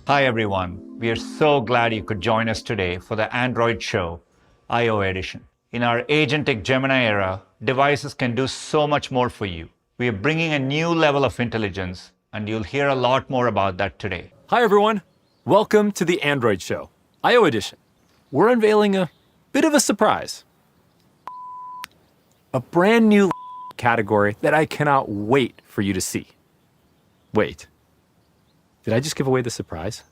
Hi everyone, we are so glad you could join us today for the Android show, I/O edition. In our agentic Gemini era, devices can do so much more for you. We are bringing a new level of intelligence, and you'll hear a lot more about that today. Hi everyone, welcome to the Android show, I/O edition. We're unveiling a bit of a surprise. A brand new category that I cannot wait for you to see. Wait, did I just give away the surprise?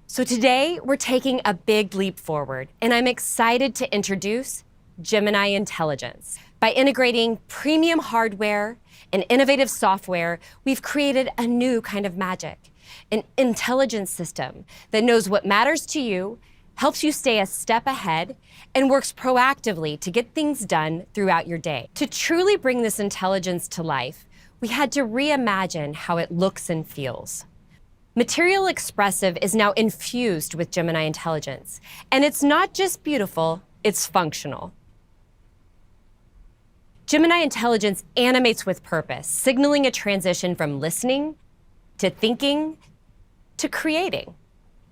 So today, we're taking a big leap forward, and I'm excited to introduce Gemini Intelligence. By integrating premium hardware and innovative software, we've created a new kind of magic, an intelligence system that knows what matters to you, helps you stay a step ahead, and works proactively to get things done throughout your day. To truly bring this intelligence to life, we had to reimagine how it looks and feels. Material Expressive is now infused with Gemini Intelligence, and it's not just beautiful, it's functional. Gemini Intelligence animates with purpose, signaling a transition from listening to thinking to creating.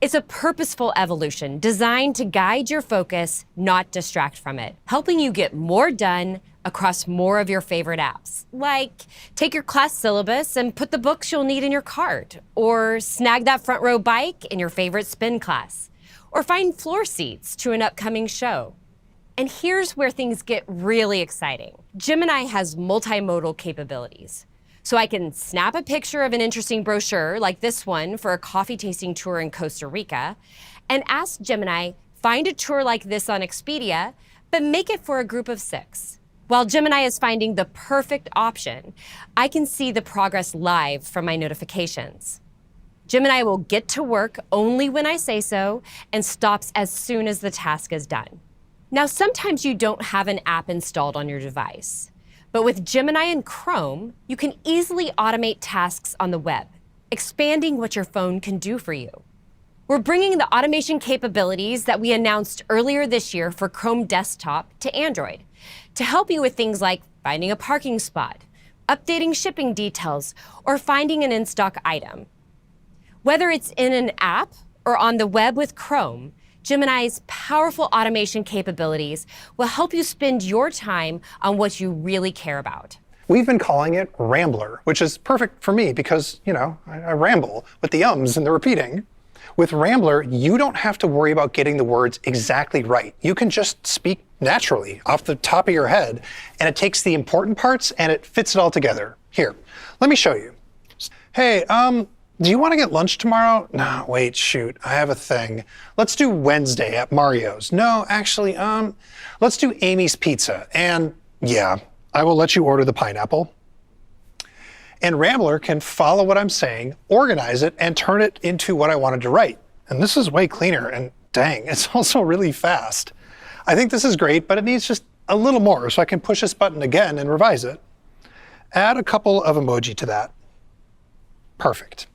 It's a purposeful evolution designed to guide your focus, not distract from it, helping you get more done across more of your favorite apps. Like take your class syllabus and put the books you'll need in your cart, or snag that front row bike in your favorite spin class, or find floor seats to an upcoming show. And here's where things get really exciting. Gemini has multimodal capabilities. So I can snap a picture of an interesting brochure like this one for a coffee tasting tour in Costa Rica and ask Gemini, find a tour like this on Expedia, but make it for a group of 6. While Gemini is finding the perfect option, I can see the progress live from my notifications. Gemini will get to work only when I say so and stops as soon as the task is done. Now, sometimes you don't have an app installed on your device. But with Gemini and Chrome, you can easily automate tasks on the web, expanding what your phone can do for you. We're bringing the automation capabilities that we announced earlier this year for Chrome Desktop to Android to help you with things like finding a parking spot, updating shipping details, or finding an in-stock item. Whether it's in an app or on the web with Chrome, Gemini's powerful automation capabilities will help you spend your time on what you really care about. We've been calling it Rambler, which is perfect for me because, I ramble with the ums and the repeating. With Rambler, you don't have to worry about getting the words exactly right. You can just speak naturally off the top of your head, and it takes the important parts and it fits it all together. Here, let me show you. Hey, do you want to get lunch tomorrow? No, wait, shoot, I have a thing. Let's do Wednesday at Mario's. No, actually, let's do Amy's Pizza. And yeah, I will let you order the pineapple. And Rambler can follow what I'm saying, organize it, and turn it into what I wanted to write. And this is way cleaner, and dang, it's also really fast. I think this is great, but it needs just a little more, so I can push this button again and revise it. Add a couple of emoji to that. Perfect.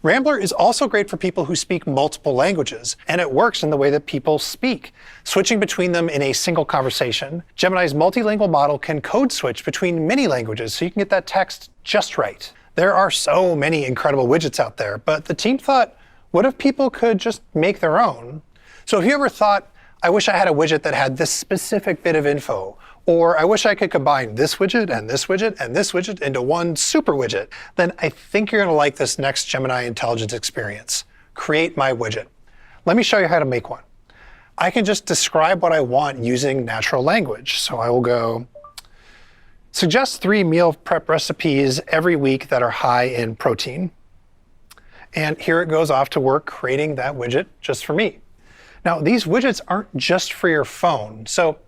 Rambler is also great for people who speak multiple languages, and it works in the way that people speak, switching between them in a single conversation. Gemini's multilingual model can code switch between many languages so you can get that text just right. There are so many incredible widgets out there, but the team thought, what if people could just make their own? So if you ever thought, I wish I had a widget that had this specific bit of info, or I wish I could combine this widget and this widget and this widget into one super widget, then I think you're going to like this next Gemini Intelligence experience. Create my widget. Let me show you how to make one. I can just describe what I want using natural language. So I will go, suggest 3 meal prep recipes every week that are high in protein. And here it goes off to work creating that widget just for me. Now, these widgets aren't just for your phone. So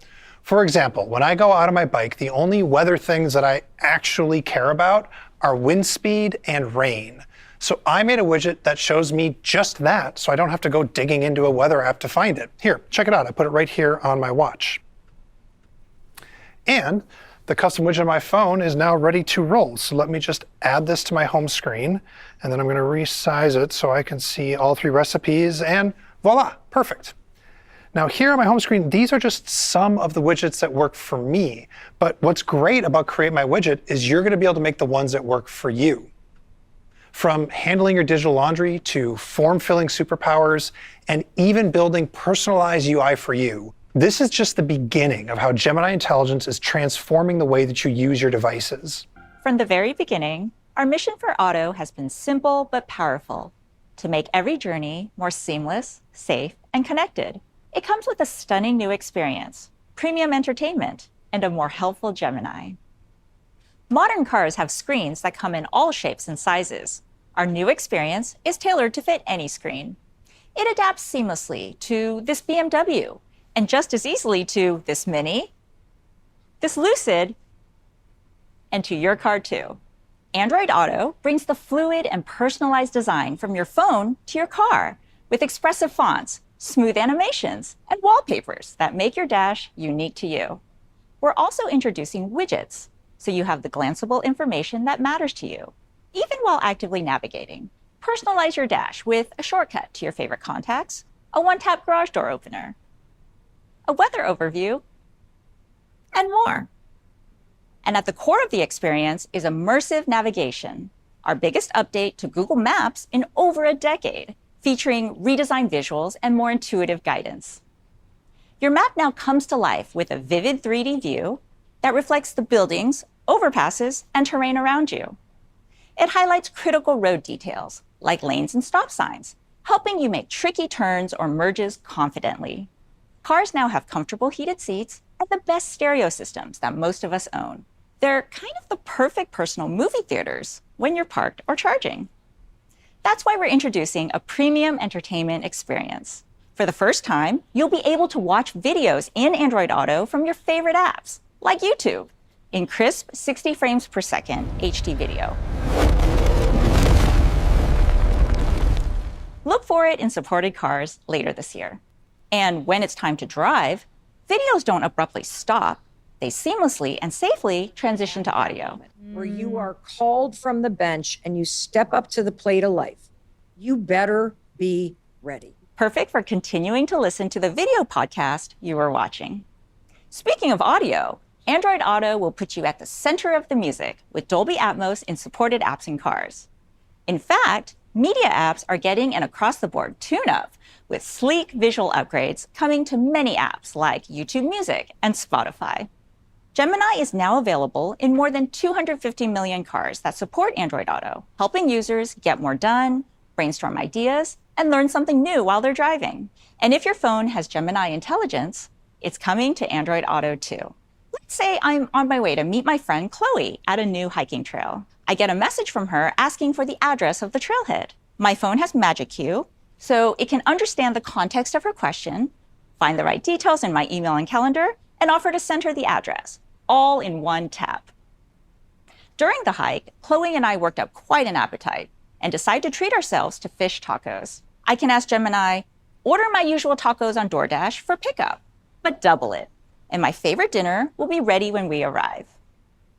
for example, when I go out on my bike, the only weather things that I actually care about are wind speed and rain. So I made a widget that shows me just that, so I don't have to go digging into a weather app to find it. Here, check it out. I put it right here on my watch. And the custom widget on my phone is now ready to roll. So let me just add this to my home screen, and then I'm going to resize it so I can see all 3 recipes, and voila, perfect. Now here on my home screen, these are just some of the widgets that work for me. But what's great about Create My Widget is you're going to be able to make the ones that work for you. From handling your digital laundry to form-filling superpowers and even building personalized UI for you, this is just the beginning of how Gemini Intelligence is transforming the way that you use your devices. From the very beginning, our mission for Otto has been simple but powerful: to make every journey more seamless, safe, and connected. It comes with a stunning new experience, premium entertainment, and a more helpful Gemini. Modern cars have screens that come in all shapes and sizes. Our new experience is tailored to fit any screen. It adapts seamlessly to this BMW, and just as easily to this Mini, this Lucid, and to your car too. Android Auto brings the fluid and personalized design from your phone to your car with expressive fonts, smooth animations, and wallpapers that make your dash unique to you. We're also introducing widgets, so you have the glanceable information that matters to you, even while actively navigating. Personalize your dash with a shortcut to your favorite contacts, a one-tap garage door opener, a weather overview, and more. And at the core of the experience is immersive navigation, our biggest update to Google Maps in over a decade, featuring redesigned visuals and more intuitive guidance. Your map now comes to life with a vivid 3D view that reflects the buildings, overpasses, and terrain around you. It highlights critical road details, like lanes and stop signs, helping you make tricky turns or merges confidently. Cars now have comfortable heated seats and the best stereo systems that most of us own. They're kind of the perfect personal movie theaters when you're parked or charging. That's why we're introducing a premium entertainment experience. For the first time, you'll be able to watch videos in Android Auto from your favorite apps, like YouTube, in crisp 60 frames per second HD video. Look for it in supported cars later this year. And when it's time to drive, videos don't abruptly stop. They seamlessly and safely transition to audio. Where you are called from the bench and you step up to the plate of life. You better be ready. Perfect for continuing to listen to the video podcast you are watching. Speaking of audio, Android Auto will put you at the center of the music with Dolby Atmos in supported apps and cars. In fact, media apps are getting an across-the-board tune-up with sleek visual upgrades coming to many apps like YouTube Music and Spotify. Gemini is now available in more than 250 million cars that support Android Auto, helping users get more done, brainstorm ideas, and learn something new while they're driving. And if your phone has Gemini Intelligence, it's coming to Android Auto too. Let's say I'm on my way to meet my friend Chloe at a new hiking trail. I get a message from her asking for the address of the trailhead. My phone has Magic Queue, so it can understand the context of her question, find the right details in my email and calendar, and offer to send her the address, all in one tap. During the hike, Chloe and I worked up quite an appetite and decided to treat ourselves to fish tacos. I can ask Gemini, order my usual tacos on DoorDash for pickup, but double it, and my favorite dinner will be ready when we arrive.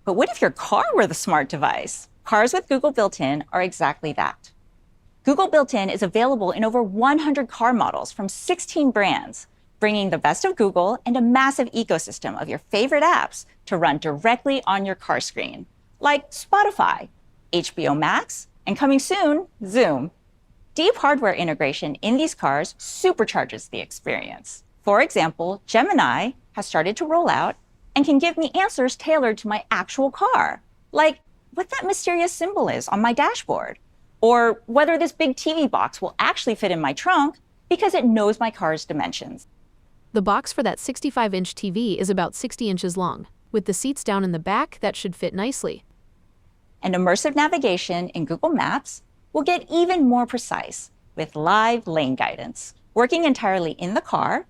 But what if your car were the smart device? Cars with Google built-in are exactly that. Google built-in is available in over 100 car models from 16 brands, bringing the best of Google and a massive ecosystem of your favorite apps to run directly on your car screen, like Spotify, HBO Max, and coming soon, Zoom. Deep hardware integration in these cars supercharges the experience. For example, Gemini has started to roll out and can give me answers tailored to my actual car, like what that mysterious symbol is on my dashboard, or whether this big TV box will actually fit in my trunk because it knows my car's dimensions. The box for that 65-inch TV is about 60 inches long. With the seats down in the back, that should fit nicely. And immersive navigation in Google Maps will get even more precise with live lane guidance. Working entirely in the car,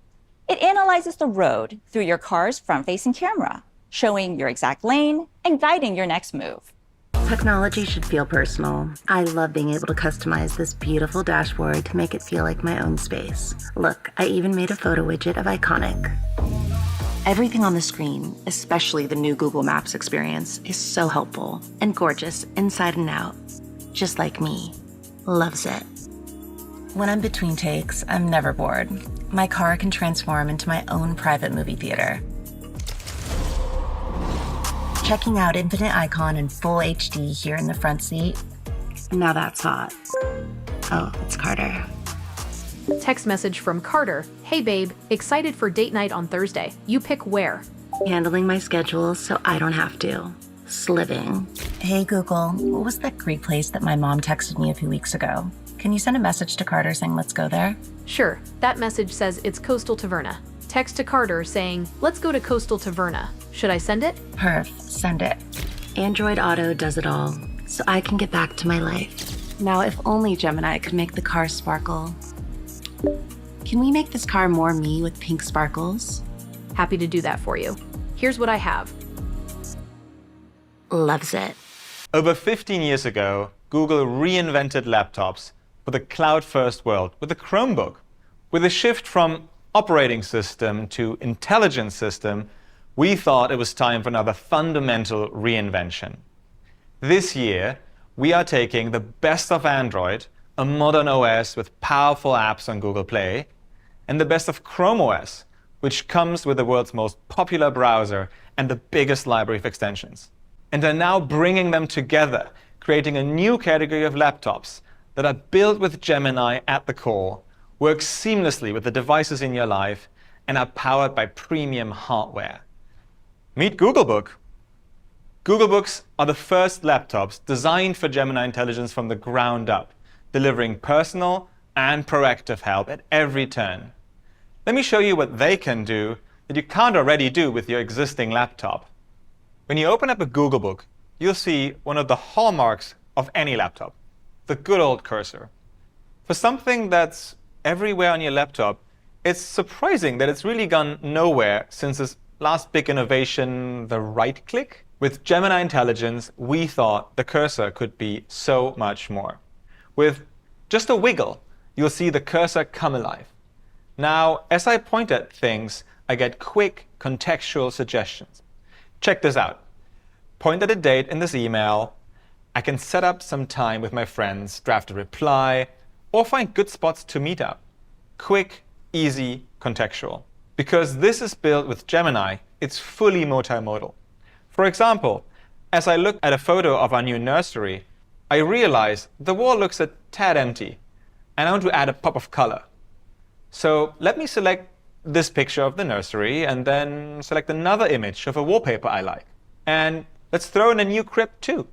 it analyzes the road through your car's front-facing camera, showing your exact lane and guiding your next move. Technology should feel personal. I love being able to customize this beautiful dashboard to make it feel like my own space. Look, I even made a photo widget of Iconic. Everything on the screen, especially the new Google Maps experience, is so helpful and gorgeous inside and out. Just like me. Loves it. When I'm between takes, I'm never bored. My car can transform into my own private movie theater. Checking out Infinite Icon in full HD here in the front seat Now that's hot. Oh, it's Carter. Text message from Carter. Hey babe, excited for date night on Thursday. You pick where. Handling my schedule so I don't have to. Sliving. Hey Google, what was that Greek place that my mom texted me a few weeks ago? Can you send a message to Carter saying let's go there? Sure, that message says it's Coastal Taverna. Text to Carter saying, let's go to Coastal Taverna. Should I send it? Perf, send it. Android Auto does it all, so I can get back to my life. Now, if only Gemini could make the car sparkle. Can we make this car more me with pink sparkles? Happy to do that for you. Here's what I have. Loves it. Over 15 years ago, Google reinvented laptops for the cloud-first world with the Chromebook. With a shift from operating system to intelligence system, we thought it was time for another fundamental reinvention. This year, we are taking the best of Android, a modern OS with powerful apps on Google Play, and the best of Chrome OS, which comes with the world's most popular browser and the biggest library of extensions, and are now bringing them together, creating a new category of laptops that are built with Gemini at the core, work seamlessly with the devices in your life, and are powered by premium hardware. Meet Googlebook. Googlebooks are the first laptops designed for Gemini intelligence from the ground up, delivering personal and proactive help at every turn. Let me show you what they can do that you can't already do with your existing laptop. When you open up a Googlebook, you'll see one of the hallmarks of any laptop, the good old cursor. For something that's everywhere on your laptop, it's surprising that it's really gone nowhere since its last big innovation, the right click. With Gemini intelligence, we thought the cursor could be so much more. With just a wiggle, you'll see the cursor come alive. Now, as I point at things, I get quick contextual suggestions. Check this out. Point at a date in this email. I can set up some time with my friends, draft a reply, or find good spots to meet up. Quick, easy, contextual. Because this is built with Gemini, it's fully multimodal. For example, as I look at a photo of our new nursery, I realize the wall looks a tad empty, and I want to add a pop of color. So let me select this picture of the nursery and then select another image of a wallpaper I like. And let's throw in a new crib too.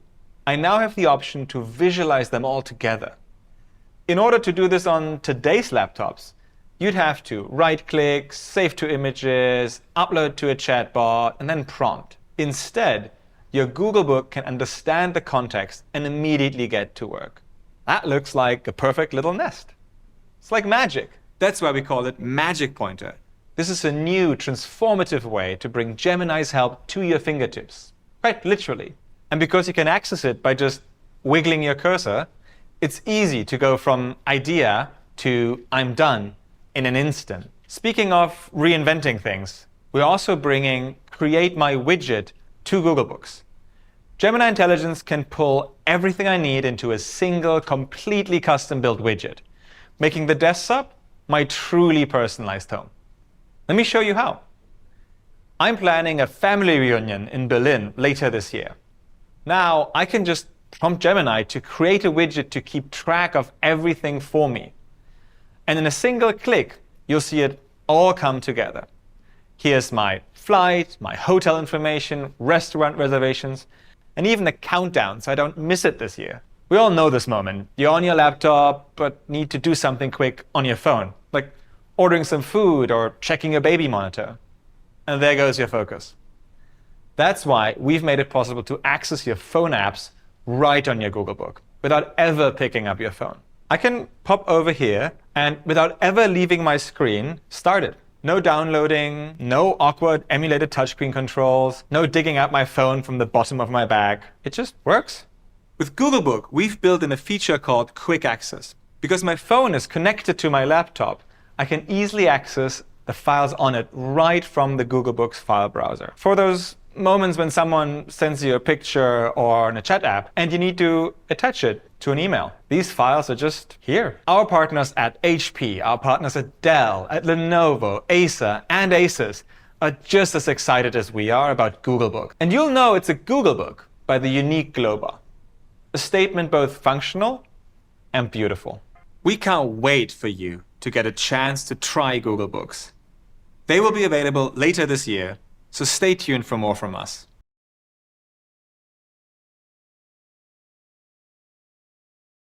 I now have the option to visualize them all together. In order to do this on today's laptops, you'd have to right-click, save to images, upload to a chatbot, and then prompt. Instead, your Googlebook can understand the context and immediately get to work. That looks like a perfect little nest. It's like magic. That's why we call it Magic Pointer. This is a new transformative way to bring Gemini's help to your fingertips, quite literally. And because you can access it by just wiggling your cursor, it's easy to go from idea to I'm done in an instant. Speaking of reinventing things, we're also bringing Create My Widget to Googlebooks. Gemini Intelligence can pull everything I need into a single, completely custom-built widget, making the desktop my truly personalized home. Let me show you how. I'm planning a family reunion in Berlin later this year. Now, I can just prompt Gemini to create a widget to keep track of everything for me. And in a single click, you'll see it all come together. Here's my flight, my hotel information, restaurant reservations, and even a countdown so I don't miss it this year. We all know this moment. You're on your laptop, but need to do something quick on your phone, like ordering some food or checking your baby monitor. And there goes your focus. That's why we've made it possible to access your phone apps right on your Googlebook without ever picking up your phone. I can pop over here and without ever leaving my screen, start it. No downloading, no awkward emulated touchscreen controls, no digging out my phone from the bottom of my bag. It just works. With Googlebook, we've built in a feature called Quick Access. Because my phone is connected to my laptop, I can easily access the files on it right from the Googlebook's file browser. For those moments when someone sends you a picture or in a chat app and you need to attach it to an email, these files are just here. Our partners at HP, our partners at Dell, at Lenovo, Acer, and Asus are just as excited as we are about Googlebook. And you'll know it's a Googlebook by the unique glow bar. A statement both functional and beautiful. We can't wait for you to get a chance to try Google Books. They will be available later this year, so stay tuned for more from us.